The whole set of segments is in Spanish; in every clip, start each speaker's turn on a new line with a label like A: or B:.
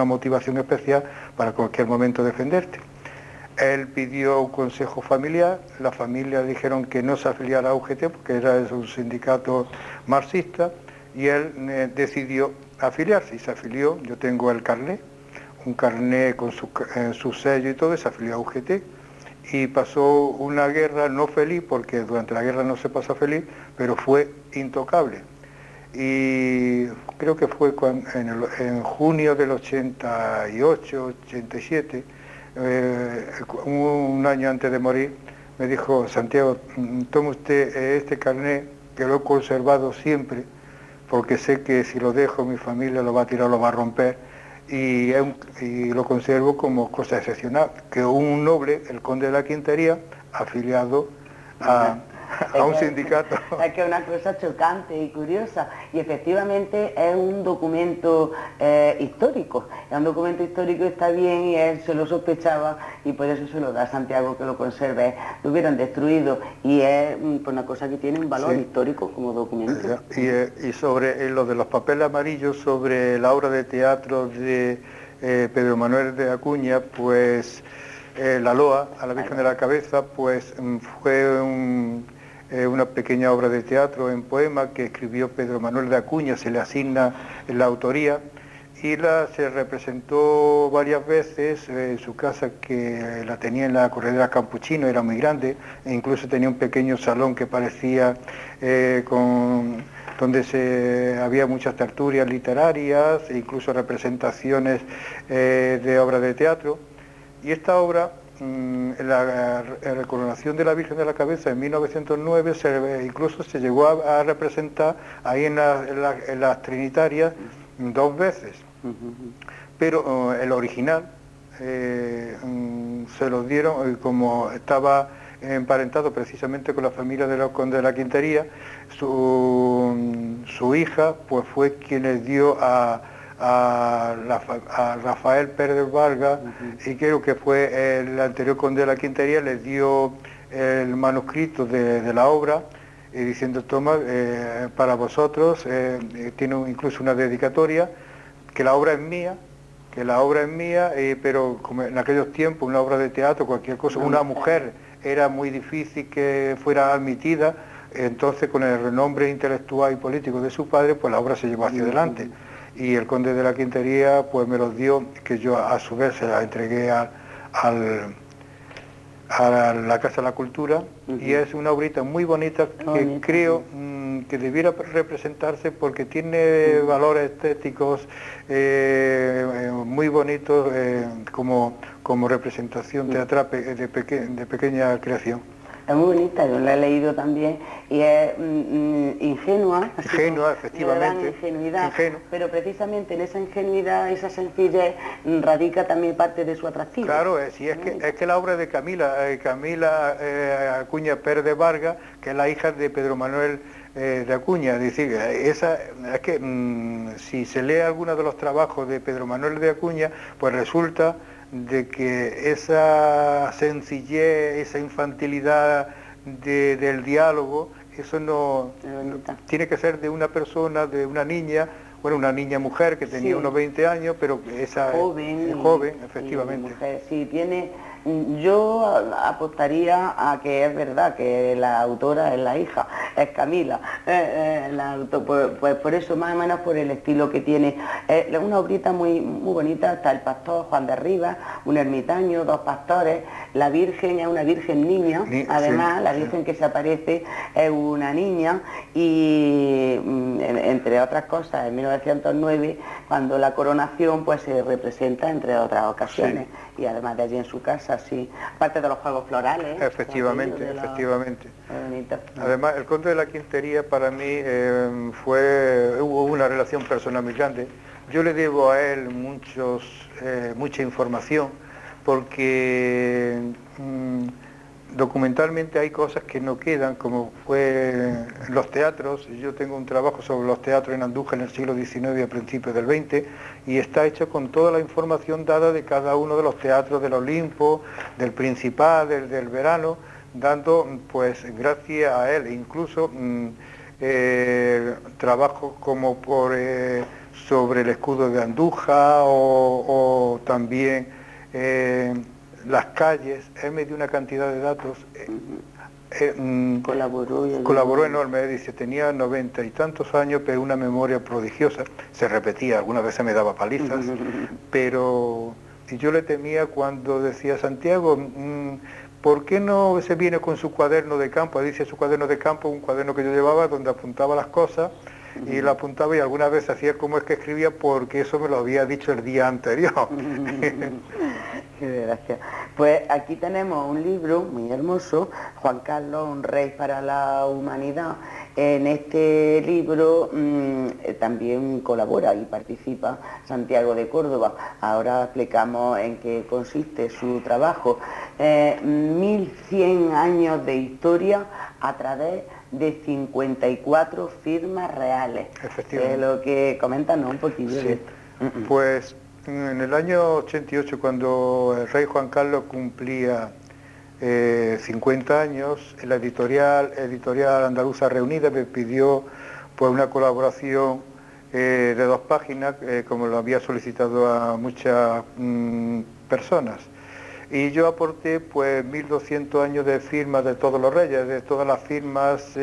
A: una motivación especial para cualquier momento defenderte. Él pidió un consejo familiar, la familia dijeron que no se afiliara a UGT porque era un sindicato marxista, y él decidió afiliarse y se afilió. Yo tengo el carnet, un carnet con su sello y todo, y se afilió a UGT. Y pasó una guerra no feliz, porque durante la guerra no se pasa feliz, pero fue intocable. Y creo que fue en junio del 88, 87, un año antes de morir, me dijo: Santiago, tome usted este carnet, que lo he conservado siempre, porque sé que si lo dejo mi familia lo va a tirar, lo va a romper, y lo conservo como cosa excepcional, que un noble, el conde de la Quintería, afiliado a un sindicato.
B: Es que es una cosa chocante y curiosa, y efectivamente es un documento histórico. Es un documento histórico y está bien, y él se lo sospechaba, y por eso se lo da a Santiago que lo conserve. Lo hubieran destruido, y es una cosa que tiene un valor histórico como documento.
A: Y sobre lo de los papeles amarillos, sobre la obra de teatro de Pedro Manuel de Acuña, pues la loa a la Virgen de la Cabeza, pues fue una pequeña obra de teatro en poema que escribió Pedro Manuel de Acuña, se le asigna la autoría, y se representó varias veces en su casa, que la tenía en la Corredera Campuchino, era muy grande, e incluso tenía un pequeño salón que parecía donde había muchas tertulias literarias e incluso representaciones de obras de teatro. Y esta obra, en la coronación de la Virgen de la Cabeza en 1909, incluso se llegó a representar ahí en las Trinitarias 2 veces. Pero el original se lo dieron, como estaba emparentado precisamente con la familia de los condes de la Quintería, su hija pues fue quien les dio a Rafael Pérez Vargas, y creo que fue el anterior conde de la Quintería, les dio el manuscrito de la obra, diciendo: toma, para vosotros, tiene incluso una dedicatoria, que la obra es mía, pero como en aquellos tiempos una obra de teatro, cualquier cosa, una mujer era muy difícil que fuera admitida, entonces con el renombre intelectual y político de su padre, pues la obra se llevó hacia adelante. Y el conde de la Quintería pues me los dio, que yo a su vez se la entregué a la Casa de la Cultura, y es una obrita muy bonita que creo que debiera representarse, porque tiene valores estéticos muy bonitos, como representación teatral de pequeña creación.
B: Es muy bonita, yo la he leído también, y es ingenua,
A: efectivamente,
B: ingenuidad, pero precisamente en esa ingenuidad, esa sencillez, radica también parte de su atractivo.
A: Claro, es que la obra de Camila Acuña Pérez de Vargas, que es la hija de Pedro Manuel de Acuña, es decir, si se lee alguno de los trabajos de Pedro Manuel de Acuña, pues resulta de que esa sencillez, esa infantilidad del diálogo, eso no tiene que ser de una persona, de una niña, una niña mujer que tenía unos 20 años, pero esa joven, efectivamente.
B: Mujer, sí, yo apostaría a que es verdad que la autora es la hija, es Camila, pues por eso, más o menos por el estilo que tiene. Es una obrita muy bonita. Está el pastor Juan de Rivas, un ermitaño, 2 pastores, la Virgen es una Virgen niña, además la Virgen que se aparece es una niña, y entre otras cosas en 1909, cuando la coronación pues se representa entre otras ocasiones, y además de allí en su casa, aparte de los juegos florales.
A: Efectivamente. Además, el conde de la Quintería para mí hubo una relación personal muy grande. Yo le debo a él mucha información, porque documentalmente hay cosas que no quedan, como fue los teatros. Yo tengo un trabajo sobre los teatros en Andújar en el siglo XIX y a principios del XX, y está hecho con toda la información dada de cada uno de los teatros del Olimpo, del Principal, del Verano, dando, pues gracias a él, incluso trabajos como sobre el escudo de Andújar o también las calles. Él me dio una cantidad de datos. Colaboró enorme, dice, tenía 90 y tantos años, pero una memoria prodigiosa. Se repetía, algunas veces me daba palizas, pero yo le temía cuando decía: Santiago, ¿por qué no se viene con su cuaderno de campo? Dice su cuaderno de campo, un cuaderno que yo llevaba donde apuntaba las cosas, y lo apuntaba, y alguna vez hacía como es que escribía, porque eso me lo había dicho el día anterior.
B: Qué gracia. Pues aquí tenemos un libro muy hermoso, Juan Carlos, un rey para la humanidad. En este libro también colabora y participa Santiago de Córdoba. Ahora explicamos en qué consiste su trabajo. 1100 años de historia a través de 54 firmas reales.
A: Efectivamente.
B: Lo que comentan, ¿no? Un poquillo
A: Sí.
B: de esto.
A: Pues en el año 88, cuando el rey Juan Carlos cumplía 50 años, la editorial Andaluza Reunida me pidió pues una colaboración de 2 páginas, como lo había solicitado a muchas personas. Y yo aporté pues 1200 años de firmas de todos los reyes, de todas las firmas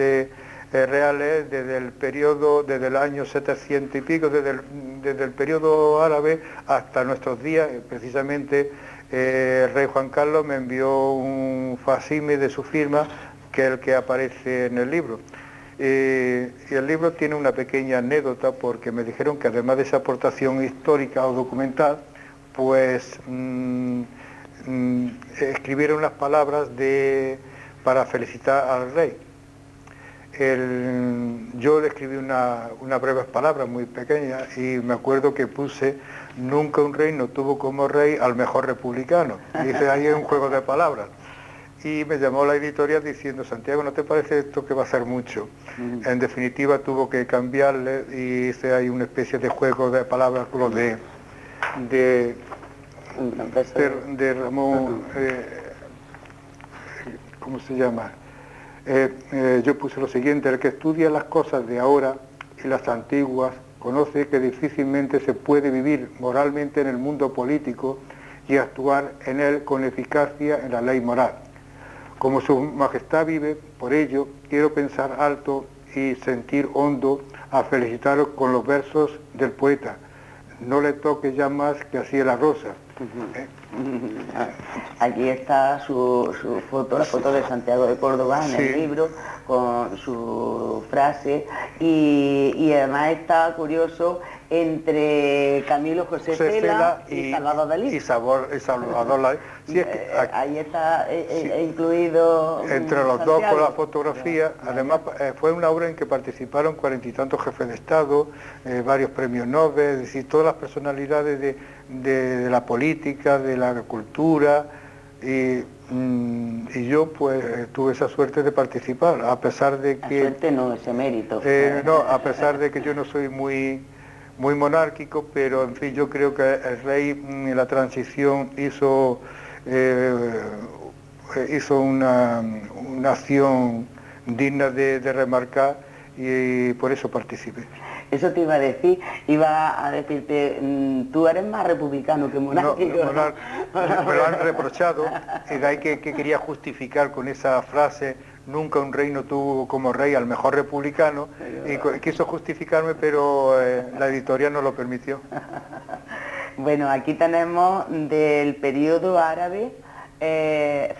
A: reales desde el año 700 y pico, desde el periodo árabe hasta nuestros días. Precisamente el rey Juan Carlos me envió un facsímil de su firma, que es el que aparece en el libro. Y el libro tiene una pequeña anécdota, porque me dijeron que además de esa aportación histórica o documental, pues escribieron unas palabras para felicitar al rey. Yo le escribí unas breves palabras muy pequeñas, y me acuerdo que puse: nunca un rey no tuvo como rey al mejor republicano. Y dice, ahí es un juego de palabras. Y me llamó la editorial diciendo: Santiago, ¿no te parece esto que va a ser mucho? En definitiva tuvo que cambiarle, y hice ahí una especie de juego de palabras con lo de Ramón, ¿cómo se llama? Yo puse lo siguiente: el que estudia las cosas de ahora y las antiguas conoce que difícilmente se puede vivir moralmente en el mundo político y actuar en él con eficacia en la ley moral. Como su majestad vive, por ello quiero pensar alto y sentir hondo a felicitaros con los versos del poeta: no le toque ya más que así la rosa.
B: Aquí está su foto, la foto de Santiago de Córdoba en el libro, con su frase, y además está curioso entre Camilo José Cela y Salvador Dalí.
A: Y Salvador Dalí. Sí,
B: ahí está incluido
A: entre los
B: Santiago.
A: dos, con la fotografía. Además fue una obra en que participaron 40 y tantos jefes de Estado, varios premios Nobel, es decir, todas las personalidades de la política, de la cultura, y yo pues tuve esa suerte de participar, a pesar de que...
B: Suerte no, ese mérito.
A: No, a pesar de que yo no soy muy monárquico, pero en fin, yo creo que el rey en la transición hizo una acción digna de remarcar, y por eso participé.
B: Eso te iba a decir, iba a decirte, tú eres más republicano que monárquico.
A: No, me lo han reprochado, y de ahí que quería justificar con esa frase: nunca un rey no tuvo como rey al mejor republicano, y quiso justificarme, pero la editorial no lo permitió.
B: Bueno, aquí tenemos del periodo árabe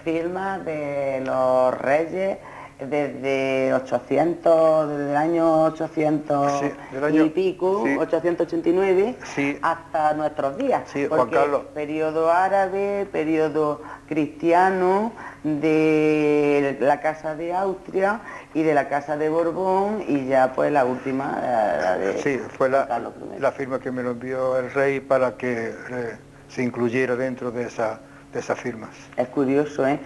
B: firmas de los reyes desde 800, desde el año 800 y pico, 889, hasta nuestros días.
A: Sí, Juan Carlos.
B: Periodo árabe, periodo cristiano, de la Casa de Austria y de la Casa de Borbón, y ya pues la última, la de
A: sí, fue
B: Carlos I.
A: la firma que me lo envió el rey para que se incluyera dentro de esas firmas.
B: Es curioso, ¿eh?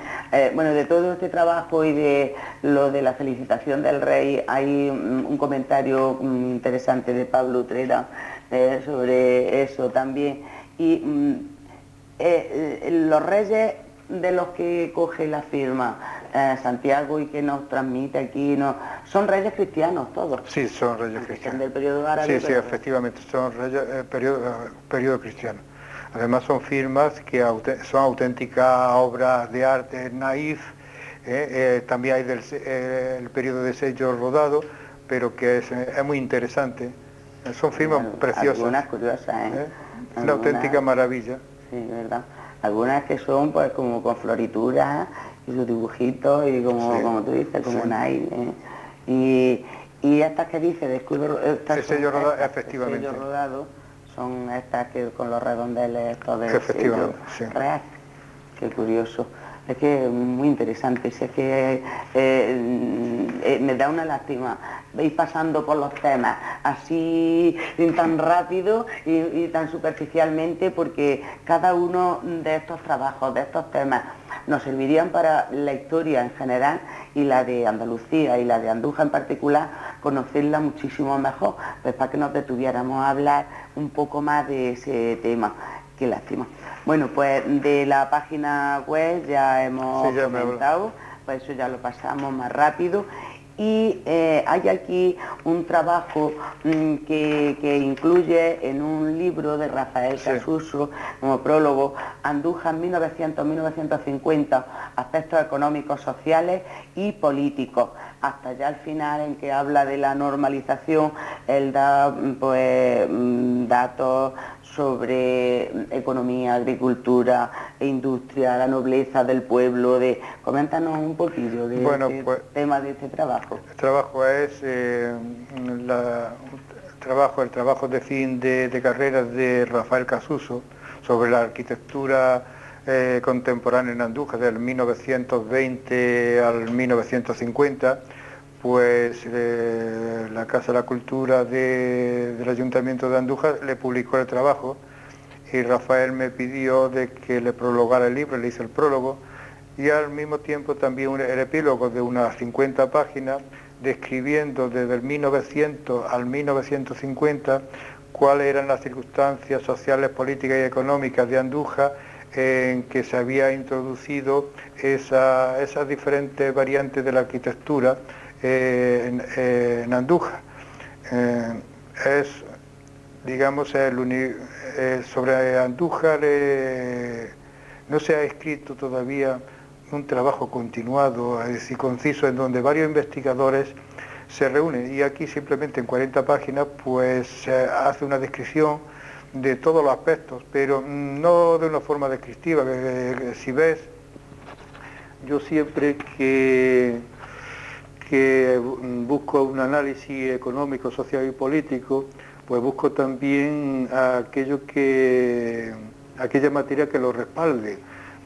B: Bueno, de todo este trabajo y de lo de la felicitación del rey, hay un comentario interesante de Pablo Utrera sobre eso también. Y los reyes de los que coge la firma, Santiago y que nos transmite aquí, son reyes cristianos todos.
A: Sí, son reyes cristianos.
B: Del periodo árabe.
A: Sí, sí, efectivamente, son reyes periodo cristiano. Además son firmas que son auténticas obras de arte naif. También hay el periodo de sello rodado, pero que es muy interesante. Son firmas preciosas.
B: Algunas curiosas,
A: Una auténtica maravilla.
B: Sí, verdad. Algunas que son pues como con florituras y sus dibujitos y como tú dices, como naif. Y estas que dices de escudo,
A: el sello rodado, efectivamente.
B: El sello rodado son estas que con los redondeles estos de
A: efectivamente,
B: sello real. Qué curioso. Es que es muy interesante, es que me da una lástima. Veis pasando por los temas así tan rápido y tan superficialmente, porque cada uno de estos trabajos, de estos temas, nos servirían para la historia en general y la de Andalucía y la de Andújar en particular, conocerla muchísimo mejor, pues para que nos detuviéramos a hablar un poco más de ese tema. Qué lástima. Bueno, pues de la página web ya hemos comentado, pues eso ya lo pasamos más rápido. Y hay aquí un trabajo que incluye en un libro de Rafael Casuso, como prólogo, Andújar 1900-1950, aspectos económicos, sociales y políticos, hasta ya al final en que habla de la normalización. Él da pues datos sobre economía, agricultura e industria, la nobleza del pueblo. Coméntanos un poquillo de tema de este trabajo.
A: El trabajo es el trabajo de fin de carrera de Rafael Casuso sobre la arquitectura contemporánea en Andújar del 1920 al 1950. Pues la Casa de la Cultura del Ayuntamiento de Andújar le publicó el trabajo y Rafael me pidió de que le prologara el libro, le hice el prólogo y al mismo tiempo también el epílogo de unas 50 páginas describiendo desde el 1900 al 1950 cuáles eran las circunstancias sociales, políticas y económicas de Andújar en que se había introducido esas diferentes variantes de la arquitectura en Andújar. Sobre Andújar no se ha escrito todavía un trabajo continuado, es decir, conciso, en donde varios investigadores se reúnen, y aquí simplemente en 40 páginas pues se hace una descripción de todos los aspectos, pero no de una forma descriptiva. Si ves, yo siempre que busco un análisis económico, social y político, pues busco también aquella materia que lo respalde,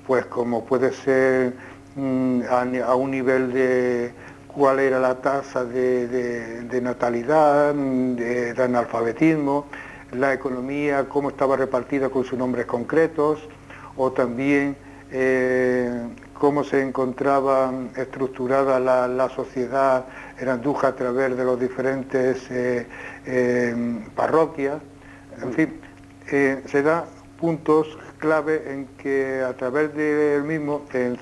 A: pues como puede ser a un nivel de cuál era la tasa de natalidad, de analfabetismo, la economía, cómo estaba repartida con sus nombres concretos, o también cómo se encontraba estructurada la sociedad en Andújar a través de los diferentes parroquias. En fin, se dan puntos clave en que a través del mismo, en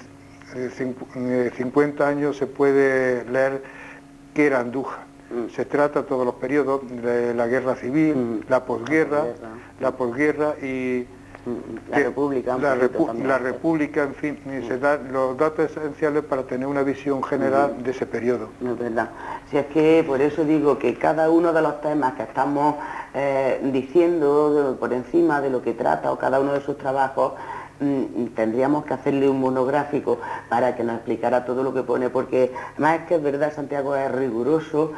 A: 50 años se puede leer qué era Andújar. Se trata todos los periodos de la guerra civil, la posguerra y la República, en fin, se dan los datos esenciales para tener una visión general de ese periodo.
B: Es verdad. Si es que por eso digo que cada uno de los temas que estamos diciendo por encima de lo que trata, o cada uno de sus trabajos, tendríamos que hacerle un monográfico para que nos explicara todo lo que pone, porque además es que es verdad, Santiago es riguroso.